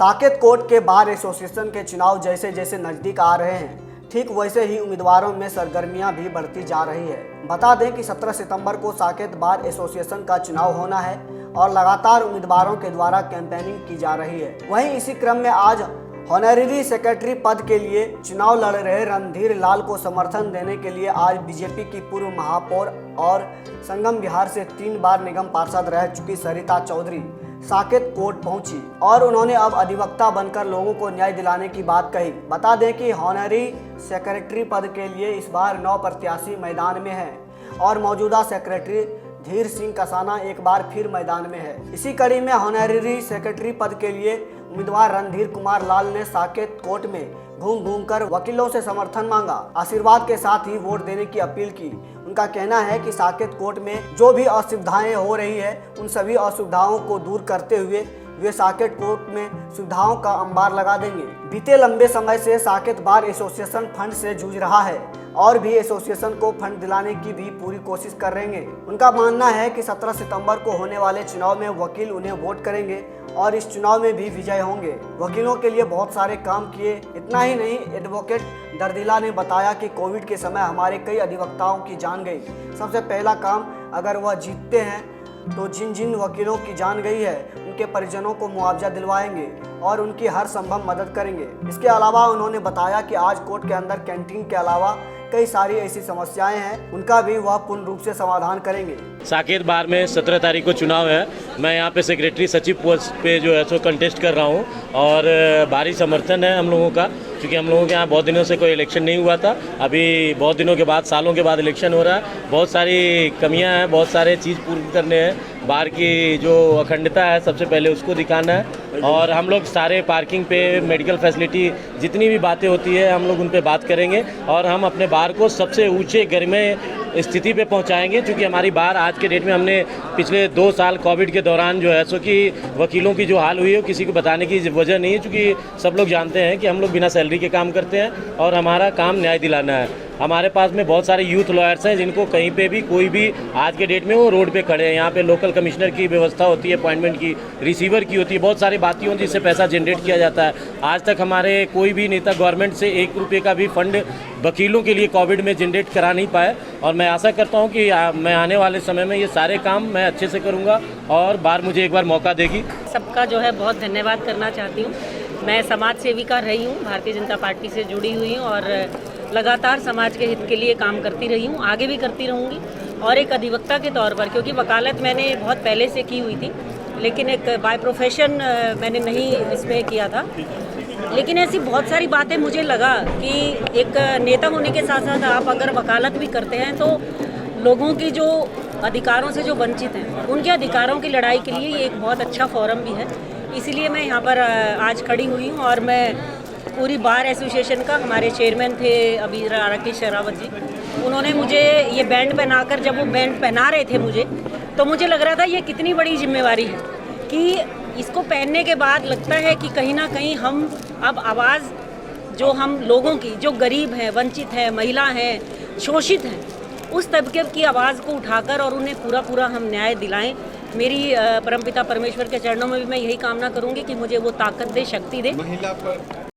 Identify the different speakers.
Speaker 1: Saket court के bar association के चुनाव जैसे जैसे नज़दीक आ रहे हैं, ठीक वैसे ही उम्मीदवारों में सरगर्मियां भी बढ़ती जा रही है। बता दें कि 17 सितंबर को साकेत बार एसोसिएशन का चुनाव होना है और लगातार उम्मीदवारों के द्वारा कैंपेनिंग की जा रही है। वहीं इसी क्रम में आज ऑनरेरी सेक्रेटरी पद के लिए चुनाव लड़ रहे रणधीर लाल को समर्थन देने के लिए आज बीजेपी की पूर्व महापौर और संगम बिहार से 3 बार निगम पार्षद रह चुकी सरिता चौधरी साकेत कोर्ट पहुंची और उन्होंने अब अधिवक्ता बनकर लोगों को न्याय दिलाने की बात कही। बता दें कि ऑनरेरी सेक्रेटरी पद के लिए इस बार 9 प्रत्याशी मैदान में हैं और मौजूदा सेक्रेटरी धीर सिंह कसाना एक बार फिर मैदान में है। इसी कड़ी में ऑनरेरी सेक्रेटरी पद के लिए उम्मीदवार रणधीर कुमार लाल ने साकेत कोर्ट में घूम घूम कर वकीलों से समर्थन मांगा, आशीर्वाद के साथ ही वोट देने की अपील की। उनका कहना है कि साकेत कोर्ट में जो भी असुविधाएं हो रही है उन सभी असुविधाओं को दूर करते हुए वे साकेत कोर्ट में सुविधाओं का अंबार लगा देंगे। बीते लंबे समय से साकेत बार एसोसिएशन फंड से जूझ रहा है और भी एसोसिएशन को फंड दिलाने की भी पूरी कोशिश कर रहे हैं। उनका मानना है कि 17 सितंबर को होने वाले चुनाव में वकील उन्हें वोट करेंगे और इस चुनाव में भी विजय होंगे। वकीलों के लिए बहुत सारे काम किए। इतना ही नहीं, एडवोकेट दर्दिला ने बताया कि कोविड के समय हमारे कई अधिवक्ताओं की जान गई। सबसे पहला काम, अगर वह जीतते हैं तो जिन जिन वकीलों की जान गई है उनके परिजनों को मुआवजा दिलवाएंगे और उनकी हर संभव मदद करेंगे। इसके अलावा उन्होंने बताया कि आज कोर्ट के अंदर कैंटीन के अलावा कई सारी ऐसी समस्याएं हैं, उनका भी वह पूर्ण रूप से समाधान करेंगे।
Speaker 2: साकेत बार में 17 तारीख को चुनाव है। मैं यहाँ पे सेक्रेटरी सचिव पोस्ट पे जो है सो कंटेस्ट कर रहा हूँ और भारी समर्थन है हम लोगों का, क्योंकि हम लोगों के यहाँ बहुत दिनों से कोई इलेक्शन नहीं हुआ था। अभी बहुत दिनों के बाद, सालों के बाद इलेक्शन हो रहा है। बहुत सारी कमियाँ हैं, बहुत सारे चीज़ पूरी करने हैं। बार की जो अखंडता है सबसे पहले उसको दिखाना है और हम लोग सारे पार्किंग पे, मेडिकल फैसिलिटी, जितनी भी बातें होती है हम लोग उन पे बात करेंगे और हम अपने बार को सबसे ऊंचे गरिमा स्थिति पे पहुंचाएंगे। क्योंकि हमारी बार आज के डेट में, हमने पिछले 2 साल कोविड के दौरान जो है सो कि वकीलों की जो हाल हुई है किसी को बताने की वजह नहीं है, क्योंकि सब लोग जानते हैं कि हम लोग बिना सैलरी के काम करते हैं और हमारा काम न्याय दिलाना है। हमारे पास में बहुत सारे यूथ लॉयर्स हैं जिनको कहीं पे भी कोई भी आज के डेट में वो रोड पे खड़े हैं। यहाँ पे लोकल कमिश्नर की व्यवस्था होती है, अपॉइंटमेंट की, रिसीवर की होती है, बहुत सारी बातें होती हैं जिससे पैसा जनरेट किया जाता है। आज तक हमारे कोई भी नेता गवर्नमेंट से 1 रुपये का भी फंड वकीलों के लिए कोविड में जनरेट करा नहीं पाए और मैं आशा करता हूँ कि मैं आने वाले समय में ये सारे काम मैं अच्छे से करूँगा और बार मुझे एक बार मौका देगी।
Speaker 3: सबका जो है बहुत धन्यवाद करना चाहती हूँ। मैं समाज सेविका रही हूँ, भारतीय जनता पार्टी से जुड़ी हुई हूँ और लगातार समाज के हित के लिए काम करती रही हूँ, आगे भी करती रहूँगी। और एक अधिवक्ता के तौर पर, क्योंकि वकालत मैंने बहुत पहले से की हुई थी लेकिन एक बाय प्रोफेशन मैंने नहीं इसमें किया था, लेकिन ऐसी बहुत सारी बातें मुझे लगा कि एक नेता होने के साथ साथ आप अगर वकालत भी करते हैं तो लोगों की जो अधिकारों से जो वंचित हैं उनके अधिकारों की लड़ाई के लिए ये एक बहुत अच्छा फोरम भी है। इसीलिए मैं यहाँ पर आज खड़ी हुई हूँ और मैं पूरी बार एसोसिएशन का, हमारे चेयरमैन थे अभी राकेश शेरावत जी, उन्होंने मुझे ये बैंड पहनाकर, जब वो बैंड पहना रहे थे मुझे, तो मुझे लग रहा था ये कितनी बड़ी जिम्मेवारी है कि इसको पहनने के बाद लगता है कि कहीं ना कहीं हम अब आवाज़ जो हम लोगों की, जो गरीब हैं, वंचित हैं, महिला हैं, शोषित हैं, उस तबके की आवाज़ को उठाकर और उन्हें पूरा हम न्याय दिलाएं। मेरी परमपिता परमेश्वर के चरणों में भी मैं यही कामना करूंगी कि मुझे वो ताकत दे, शक्ति दे।
Speaker 4: महिला पर